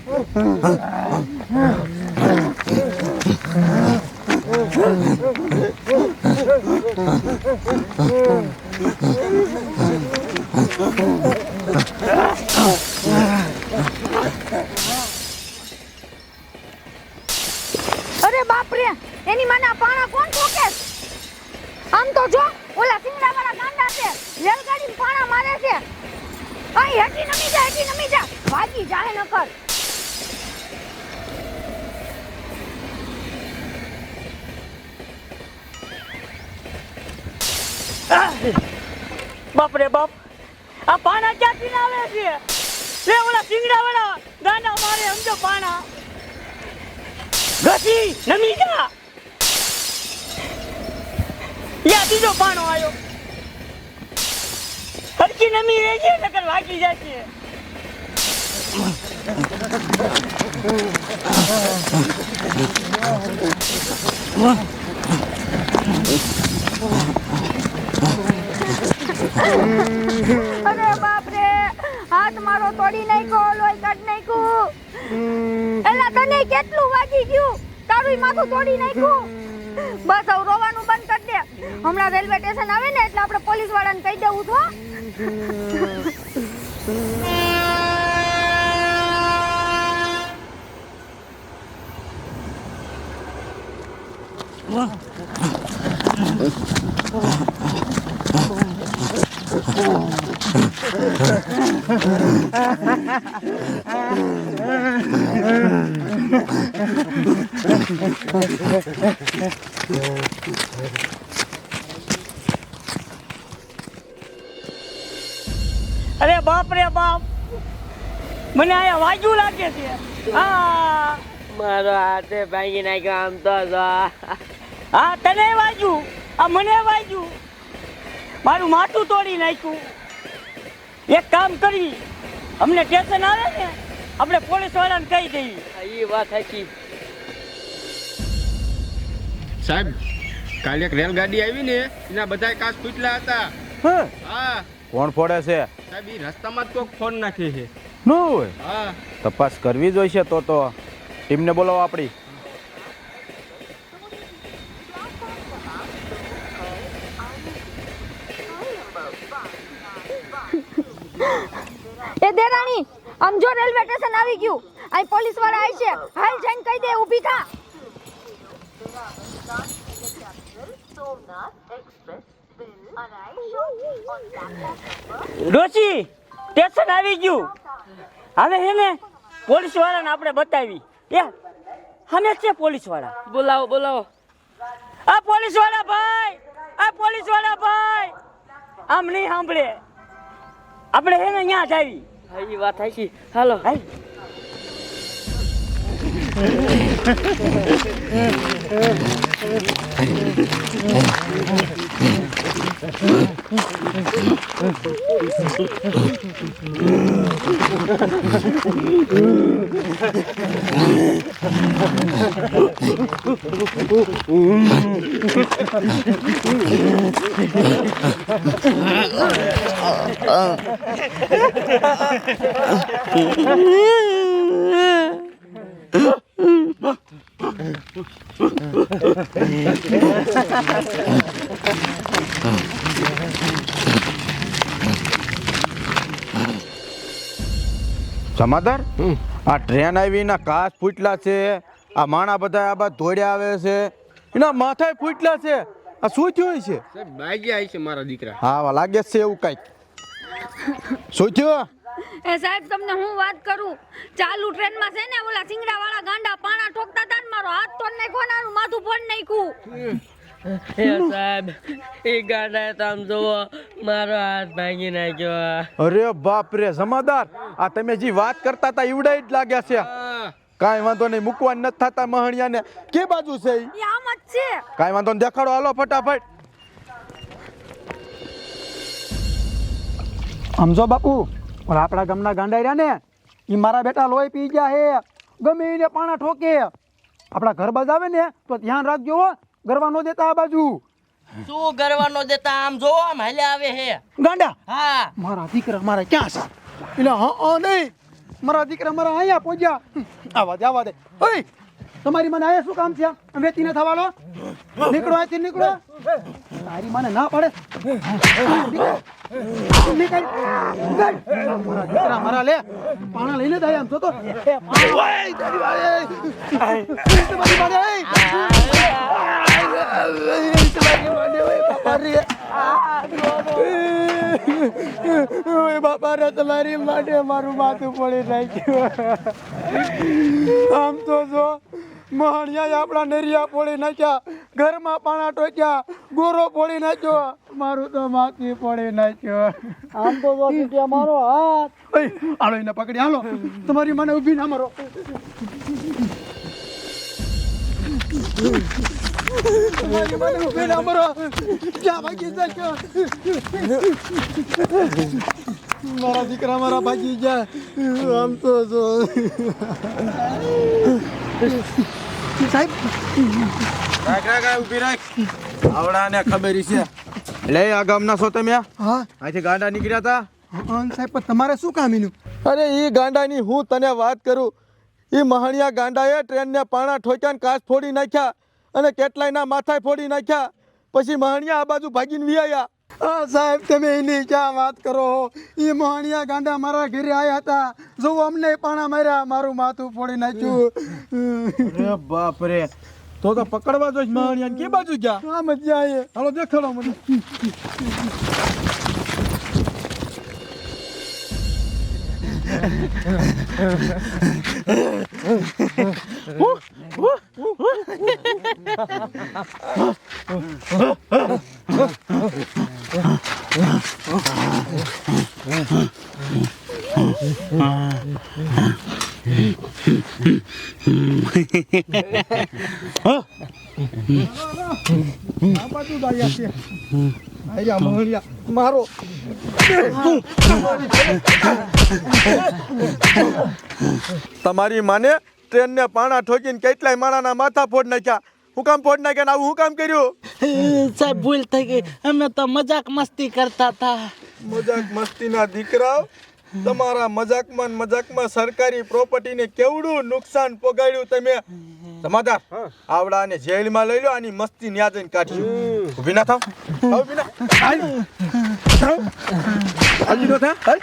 અરે બાપ રે, એની માના પાણા કોણ ઠોકે? આમ તો જો ઓલા સિંગડા વાળા ગાંડા છે, રેલગાડી પાણા મારે છે. આઈ હેટી નમી જા, ભાગી જાહે નકર. બાપ રે બાપ, આ પાણા ક્યાંથી આવે છે? લે ઓલા સિંગડા વાળા ગાંડા મારે સમજો પાણા. ઘસી નમી જા. યા બીજો પાણો આવ્યો. હરકી નમી રહી છે નકર વાગી જશે. અરે બાપ રે, હાથ મારો તોડી નાખ્યો, લોહી કાઢ નાખ્યું. એલા તને કેટલું વાગી ગયું? તારું માથું તોડી નાખ્યું. બસ હવે રોવાનું બંધ કરી દે. હમણાં રેલવે સ્ટેશન આવે ને એટલે આપણે પોલીસ વાળાને કહી દેવું છો. અરે બાપ રે બાપ, મને આયા વાગ્યું લાગે છે. હા મારો હાથે ભાંગી નાખ્યો આમ તો. હા તને વાગ્યું, આ મને વાગ્યું, મારું માથું તોડી નાખ્યું. એક કામ કરવી, અમને સ્ટેશન આવે ને આપણે પોલીસ વાળાને કહી દઈએ. એ વાત સાચી. સાહેબ, કાલે એક રેલગાડી આવી ને એના બધા કાચ ફૂટલા હતા. હા. કોણ ફોડે છે? સાહેબ, એ રસ્તામાં જ કોક ફોન નાખે છે. નો હોય. હા. તપાસ કરવી જોઈશે તો ટીમને બોલાવો આપણી. એ દેરાણી, આમ જો રેલવે સ્ટેશન આવી ગયું. અહીં પોલીસ વાળા આવી છે. હાલ જઈને કહી દે, ઊભી થા. ડોશી, સ્ટેશન આવી ગયું. હવે હે ને પોલીસ વાળાને આપણે બતાવી. એ હમે છે પોલીસ વાળા. બોલાવો બોલાવો. આ પોલીસ વાળા ભાઈ, આ પોલીસ વાળા ભાઈ, આમ નહીં સાંભળે. આપણે હે ને અહીંયા જ આવી. હા એ વાત સાચી. હાલો. હાલ. જમાદાર, આ ટ્રેન આવી ના કાચ ફૂટલા છે. આ માણા બધા આ બાદ દોડ્યા આવે છે, એના માથાય ફૂટલા છે. આ શું થયું છે? સાહેબ, બાજી આવી છે મારા દીકરા. હા લાગે છે એવું કઈક. શું થયું? એ સાહેબ, તમને હું વાત કરું. ચાલુ ટ્રેનમાં છે ને ઓલા સિંગડા વાળા ગાંડા પાણા ઠોકતા હતા ને મારો હાથ તોડ નાખ્યો ને આનું માથું ફોડ નાખ્યું. એ સાહેબ, એ ગાડા તો આમ જોવો મારો હાથ ભાંગી નાખ્યો. અરે બાપ રે જમાદાર, આ તમે જે વાત કરતા હતા ઈવડા જ લાગ્યા છે. કાંઈ વાંધો નહીં, મૂકવા નથી થતા મહણિયાને. કે બાજુ છે ઈ? એ આમ જ છે. કાંઈ વાંધો નહીં, દેખાડો હાલો ફટાફટ. સમજો બાપુ, ઓલા આપણા ગામના ગાંડા રહ્યા ને એ મારા બેટા લોહી પી ગયા હે. ગમે એને પાણા ઠોકે. આપણા ઘર બાજુ આવે ને તો ધ્યાન રાખજો હો, ગરવા ન દેતા આ બાજુ. શું કરવાનો દેતા? આમ જોવો, આમ હાલે આવે હે ગાંડા હા. મારા દીકરા મારા ક્યાં છે? એટલે હા નહીં મારા દીકરા મારા અહીંયા પહોંચ્યા આવા દે ઓય તમારી મને અહીંયા શું કામ છે વેચીને થવા લો નીકળો અહીંથી નીકળો તારી મને ના પડે નીકળ મારા દીકરા મારા લે પાણા લઈને જ આયા આમ જોતો ઓય તારી વાળે તમારી વાળે બાપા રે તમારી માટે મારું માથું પડી નાખ્યું આમ તો જો મહાણિયા આપણા નરિયા પોળી નાખ્યા ઘરમાં પાણા ટોક્યા ગોરો પોળી નાખ્યો મારું તો માથું પડી નાખ્યો આમ તો જો મારો હાથ હાલો એને પકડી હાલો તમારી મને ઊભી ના મારો તમારી મને ઊભી ના મારો ક્યાં ભાગી જાય મારા દીકરા મારા ભાગી ગયા આમ તો જો સાહેબ ઊભી રાખ આવડાને ખબર છે લે આ ગામના છો તમે હા અહીંથી ગાંડા નીકળ્યા હતા સાહેબ પણ તમારે શું કામ એનું અરે ઈ ગાંડાની હું તને વાત કરું ઈ મહાણિયા ગાંડાએ ટ્રેનને પાણા ઠોક્યા ને કાચ ફોડી નાખ્યા અને કેટલાયના માથાય ફોડી નાખ્યા પછી મહાણિયા આ બાજુ ભાગીને વિયાયા હા સાહેબ તમે એની ક્યાં વાત કરો એ મહાણિયા ગાંડા મારા ઘરે આવ્યા હતા જો અમને પાણા માર્યા મારું માથું ફોડી નાખ્યું અરે બાપ રે તો પકડવા જોઈશ મહાણિયાને કે બાજુ ગયા આમ જ જાય હાલો દેખાડો મને મારો તમારી માને ટ્રેનને પાણા ઠોકીને કેટલાય માણાના માથા ફોડ નાખ્યા હું કામ ફોડ નાખ્યા ને આવું હું કામ કર્યું સાહેબ ભૂલ થઈ ગઈ અમે તો મજાક મસ્તી કરતા હતા મજાક મસ્તીના દીકરાઓ તમારા મજાકમાં સરકારી પ્રોપર્ટીને કેવડું નુકસાન પોગાડ્યું તમે સમાધાર આવડાને જેલમાં લઈ લો આની મસ્તી ન્યા જઈને કાઢ્યું ઊભી ના થાવ ઊભી ના હાલ નો થા હાલ